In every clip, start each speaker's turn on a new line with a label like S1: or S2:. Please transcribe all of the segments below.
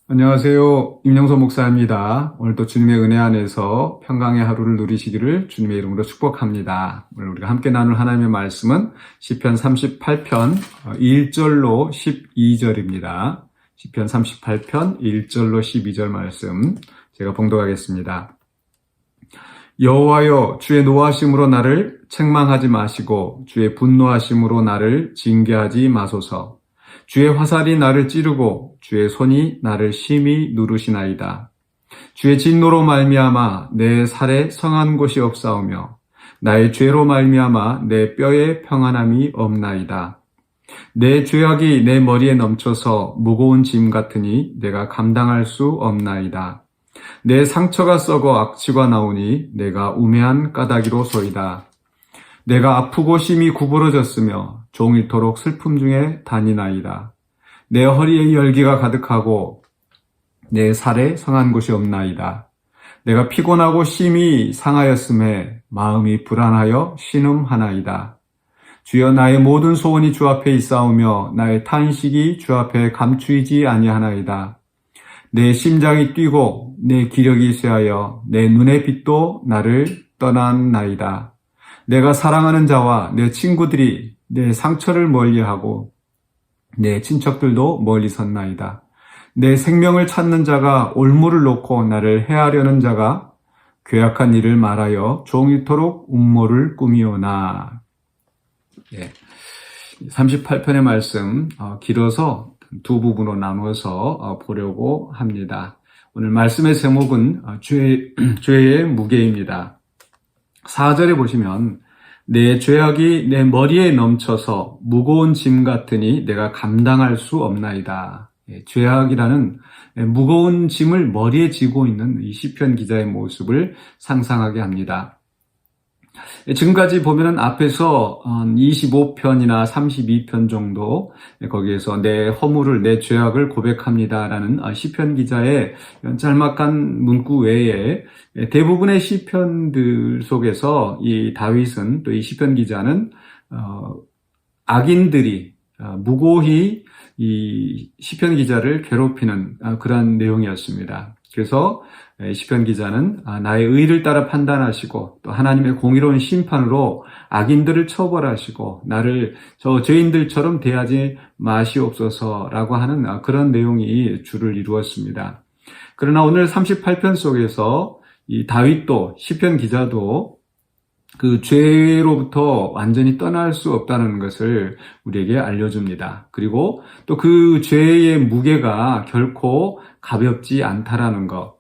S1: 안녕하세요. 임영서 목사입니다. 오늘도 주님의 은혜 안에서 평강의 하루를 누리시기를 주님의 이름으로 축복합니다. 오늘 우리가 함께 나눌 하나님의 말씀은 시편 38편 1절로 12절입니다. 시편 38편 1절로 12절 말씀 제가 봉독하겠습니다. 여호와여, 주의 노하심으로 나를 책망하지 마시고 주의 분노하심으로 나를 징계하지 마소서. 주의 화살이 나를 찌르고 주의 손이 나를 심히 누르시나이다. 주의 진노로 말미암아 내 살에 성한 곳이 없사오며 나의 죄로 말미암아 내 뼈에 평안함이 없나이다. 내 죄악이 내 머리에 넘쳐서 무거운 짐 같으니 내가 감당할 수 없나이다. 내 상처가 썩어 악취가 나오니 내가 우매한 까닭이로소이다. 내가 아프고 심히 구부러졌으며 종일토록 슬픔 중에 다니나이다. 내 허리에 열기가 가득하고 내 살에 성한 곳이 없나이다. 내가 피곤하고 심히 상하였음에 마음이 불안하여 신음하나이다. 주여, 나의 모든 소원이 주 앞에 있사오며 나의 탄식이 주 앞에 감추이지 아니하나이다. 내 심장이 뛰고 내 기력이 쇠하여 내 눈의 빛도 나를 떠났나이다. 내가 사랑하는 자와 내 친구들이 내 상처를 멀리하고 내 친척들도 멀리 섰나이다. 내 생명을 찾는 자가 올무를 놓고 나를 해하려는 자가 괴악한 일을 말하여 종일토록 음모를 꾸미오나. 38편의 말씀 길어서 두 부분으로 나누어서 보려고 합니다. 오늘 말씀의 제목은 죄의 무게입니다. 4절에 보시면 내 죄악이 내 머리에 넘쳐서 무거운 짐 같으니 내가 감당할 수 없나이다. 죄악이라는 무거운 짐을 머리에 지고 있는 이 시편 기자의 모습을 상상하게 합니다. 지금까지 보면은 앞에서 25편이나 32편 정도 거기에서 내 허물을, 내 죄악을 고백합니다라는 시편 기자의 짤막한 문구 외에 대부분의 시편들 속에서 이 다윗은, 또 이 시편 기자는 악인들이 무고히 이 시편 기자를 괴롭히는 그러한 내용이었습니다. 그래서 시편 기자는 나의 의를 따라 판단하시고 또 하나님의 공의로운 심판으로 악인들을 처벌하시고 나를 저 죄인들처럼 대하지 마시옵소서라고 하는 그런 내용이 주를 이루었습니다. 그러나 오늘 38편 속에서 이 다윗도, 시편 기자도 그 죄로부터 완전히 떠날 수 없다는 것을 우리에게 알려줍니다. 그리고 또 그 죄의 무게가 결코 가볍지 않다라는 것.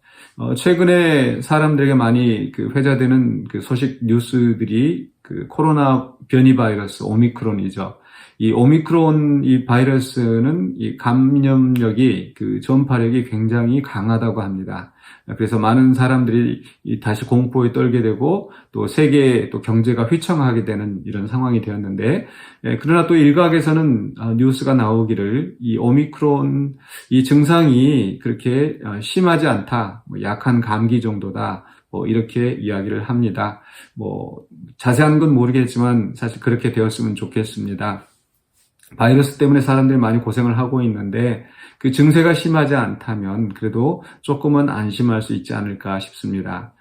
S1: 최근에 사람들에게 많이 회자되는 소식 뉴스들이 코로나 변이 바이러스 오미크론이죠. 이 오미크론 이 바이러스는 이 감염력이, 전파력이 굉장히 강하다고 합니다. 그래서 많은 사람들이 다시 공포에 떨게 되고 또 세계 또 경제가 휘청하게 되는 이런 상황이 되었는데, 그러나 또 일각에서는 뉴스가 나오기를 이 오미크론 이 증상이 그렇게 심하지 않다, 약한 감기 정도다, 이렇게 이야기를 합니다. 자세한 건 모르겠지만 사실 그렇게 되었으면 좋겠습니다. 바이러스 때문에 사람들이 많이 고생을 하고 있는데 그 증세가 심하지 않다면 그래도 조금은 안심할 수 있지 않을까 싶습니다.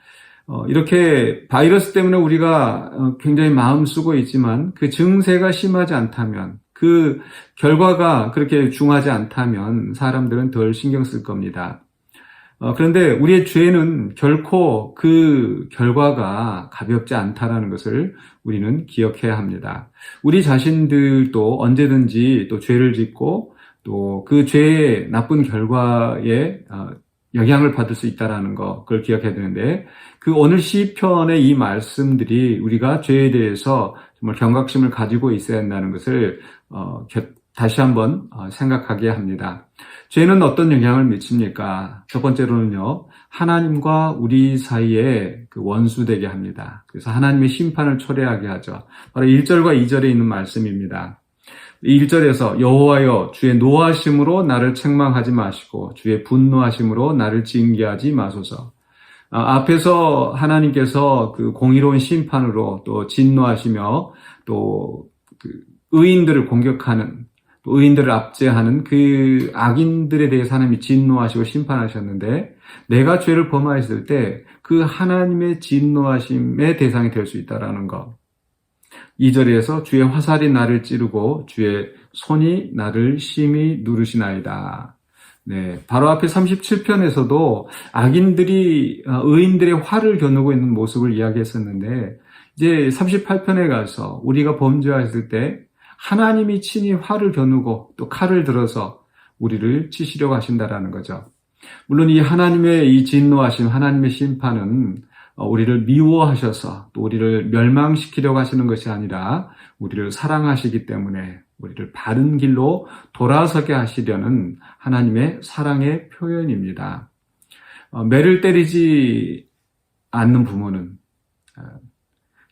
S1: 이렇게 바이러스 때문에 우리가 굉장히 마음 쓰고 있지만 그 증세가 심하지 않다면, 그 결과가 그렇게 중하지 않다면 사람들은 덜 신경 쓸 겁니다. 그런데 우리의 죄는 결코 그 결과가 가볍지 않다라는 것을 우리는 기억해야 합니다. 우리 자신들도 언제든지 또 죄를 짓고 또 그 죄의 나쁜 결과에 영향을 받을 수 있다라는 거, 그걸 기억해야 되는데, 그 오늘 시편의 이 말씀들이 우리가 죄에 대해서 정말 경각심을 가지고 있어야 한다는 것을 다시 한번 생각하게 합니다. 죄는 어떤 영향을 미칩니까? 첫 번째로는요, 하나님과 우리 사이에 원수되게 합니다. 그래서 하나님의 심판을 초래하게 하죠. 바로 1절과 2절에 있는 말씀입니다. 1절에서 여호와여, 주의 노하심으로 나를 책망하지 마시고 주의 분노하심으로 나를 징계하지 마소서. 앞에서 하나님께서 그 공의로운 심판으로 또 진노하시며 또 의인들을 공격하는, 또 의인들을 압제하는 그 악인들에 대해서 하나님이 진노하시고 심판하셨는데 내가 죄를 범하였을 때 그 하나님의 진노하심의 대상이 될 수 있다라는 것. 2절에서 주의 화살이 나를 찌르고 주의 손이 나를 심히 누르시나이다. 네, 바로 앞에 37편에서도 악인들이 의인들의 활을 겨누고 있는 모습을 이야기했었는데 이제 38편에 가서 우리가 범죄했을 때 하나님이 친히 활을 겨누고 또 칼을 들어서 우리를 치시려고 하신다라는 거죠. 물론 이 하나님의 이 진노하심, 하나님의 심판은 우리를 미워하셔서 또 우리를 멸망시키려고 하시는 것이 아니라 우리를 사랑하시기 때문에 우리를 바른 길로 돌아서게 하시려는 하나님의 사랑의 표현입니다. 매를 때리지 않는 부모는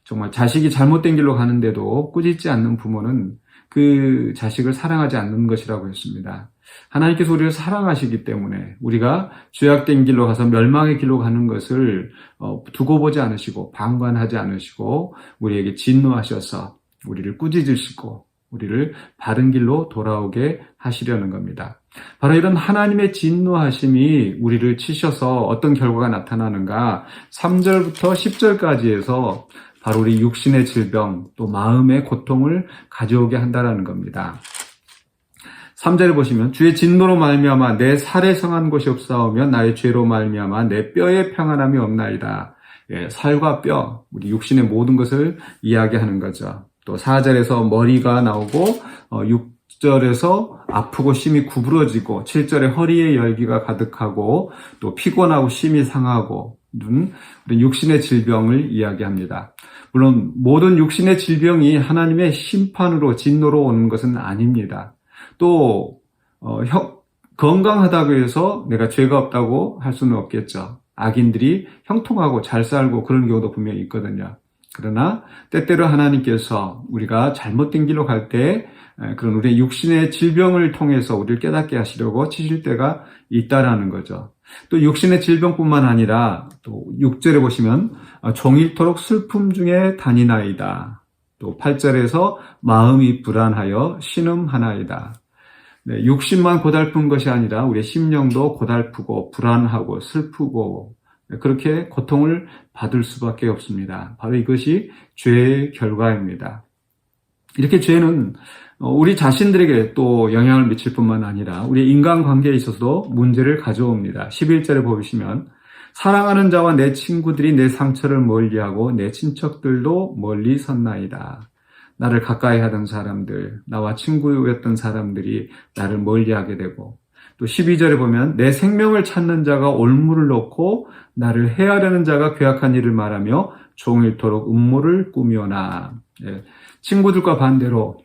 S1: 정말 자식이 잘못된 길로 가는데도 꾸짖지 않는 부모는 그 자식을 사랑하지 않는 것이라고 했습니다. 하나님께서 우리를 사랑하시기 때문에 우리가 죄악된 길로 가서 멸망의 길로 가는 것을 두고 보지 않으시고 방관하지 않으시고 우리에게 진노하셔서 우리를 꾸짖으시고 우리를 바른 길로 돌아오게 하시려는 겁니다. 바로 이런 하나님의 진노하심이 우리를 치셔서 어떤 결과가 나타나는가 3절부터 10절까지 해서 바로 우리 육신의 질병 또 마음의 고통을 가져오게 한다는 겁니다. 3절을 보시면 주의 진노로 말미암아 내 살에 성한 곳이 없사오며 나의 죄로 말미암아 내 뼈에 평안함이 없나이다. 예, 살과 뼈, 우리 육신의 모든 것을 이야기하는 거죠. 또 4절에서 머리가 나오고 6절에서 아프고 심히 구부러지고 7절에 허리에 열기가 가득하고 또 피곤하고 심히 상하고 육신의 질병을 이야기합니다. 물론 모든 육신의 질병이 하나님의 심판으로 진노로 오는 것은 아닙니다. 또 건강하다고 해서 내가 죄가 없다고 할 수는 없겠죠. 악인들이 형통하고 잘 살고 그런 경우도 분명히 있거든요. 그러나 때때로 하나님께서 우리가 잘못된 길로 갈 때 그런 우리의 육신의 질병을 통해서 우리를 깨닫게 하시려고 치실 때가 있다라는 거죠. 또 육신의 질병뿐만 아니라 또 6절에 보시면 종일토록 슬픔 중에 다니나이다. 또 8절에서 마음이 불안하여 신음하나이다. 네, 육신만 고달픈 것이 아니라 우리의 심령도 고달프고 불안하고 슬프고 그렇게 고통을 받을 수밖에 없습니다. 바로 이것이 죄의 결과입니다. 이렇게 죄는 우리 자신들에게 또 영향을 미칠 뿐만 아니라 우리 인간관계에 있어서도 문제를 가져옵니다. 11절에 보시면 사랑하는 자와 내 친구들이 내 상처를 멀리하고 내 친척들도 멀리 섰나이다. 나를 가까이 하던 사람들, 나와 친구였던 사람들이 나를 멀리하게 되고 또 12절에 보면 내 생명을 찾는 자가 올무를 놓고 나를 해하려는 자가 괴악한 일을 말하며 종일토록 음모를 꾸며나. 예, 친구들과 반대로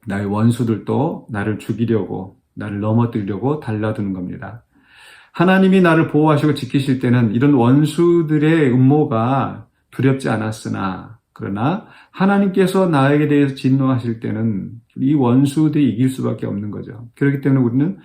S1: 나의 원수들도 나를 죽이려고 나를 넘어뜨리려고 달라드는 겁니다. 하나님이 나를 보호하시고 지키실 때는 이런 원수들의 음모가 두렵지 않았으나 그러나 하나님께서 나에게 대해서 진노하실 때는 이 원수들이 이길 수밖에 없는 거죠. 그렇기 때문에 우리는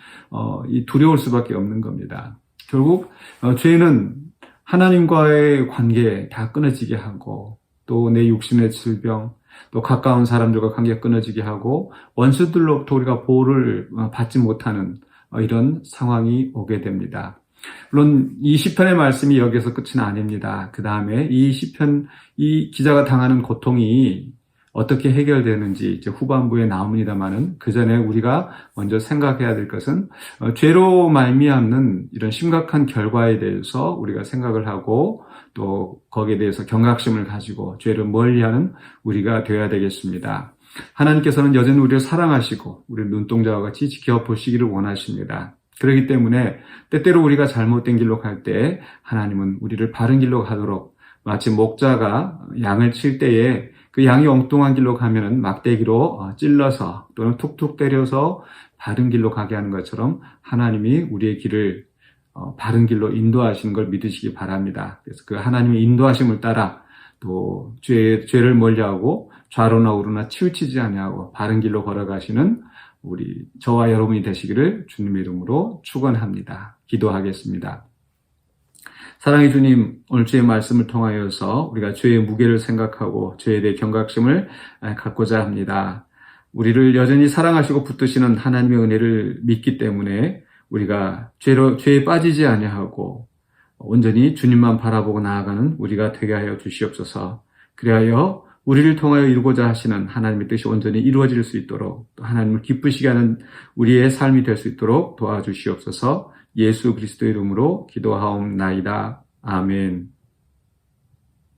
S1: 두려울 수밖에 없는 겁니다. 결국 죄는 하나님과의 관계 다 끊어지게 하고 또 내 육신의 질병 또 가까운 사람들과 관계가 끊어지게 하고 원수들로부터 우리가 보호를 받지 못하는 이런 상황이 오게 됩니다. 물론 이 시편의 말씀이 여기서 끝은 아닙니다. 그 다음에 이 시편, 이 기자가 당하는 고통이 어떻게 해결되는지 이제 후반부에 나옵니다만은 그 전에 우리가 먼저 생각해야 될 것은 죄로 말미암는 이런 심각한 결과에 대해서 우리가 생각을 하고 또 거기에 대해서 경각심을 가지고 죄를 멀리하는 우리가 되어야 되겠습니다. 하나님께서는 여전히 우리를 사랑하시고 우리를 눈동자와 같이 지켜보시기를 원하십니다. 그렇기 때문에 때때로 우리가 잘못된 길로 갈 때 하나님은 우리를 바른 길로 가도록 마치 목자가 양을 칠 때에 그 양이 엉뚱한 길로 가면은 막대기로 찔러서 또는 툭툭 때려서 바른 길로 가게 하는 것처럼 하나님이 우리의 길을 바른 길로 인도하시는 걸 믿으시기 바랍니다. 그래서 그 하나님의 인도하심을 따라 또 죄를 멀리하고 좌로나 우로나 치우치지 아니하고 바른 길로 걸어가시는 우리 저와 여러분이 되시기를 주님의 이름으로 축원합니다. 기도하겠습니다. 사랑의 주님, 오늘 주의 말씀을 통하여서 우리가 죄의 무게를 생각하고 죄에 대해 경각심을 갖고자 합니다. 우리를 여전히 사랑하시고 붙드시는 하나님의 은혜를 믿기 때문에 우리가 죄에 빠지지 아니하고 온전히 주님만 바라보고 나아가는 우리가 되게 하여 주시옵소서. 그리하여 우리를 통하여 이루고자 하시는 하나님의 뜻이 온전히 이루어질 수 있도록, 또 하나님을 기쁘시게 하는 우리의 삶이 될 수 있도록 도와주시옵소서. 예수 그리스도의 이름으로 기도하옵나이다. 아멘.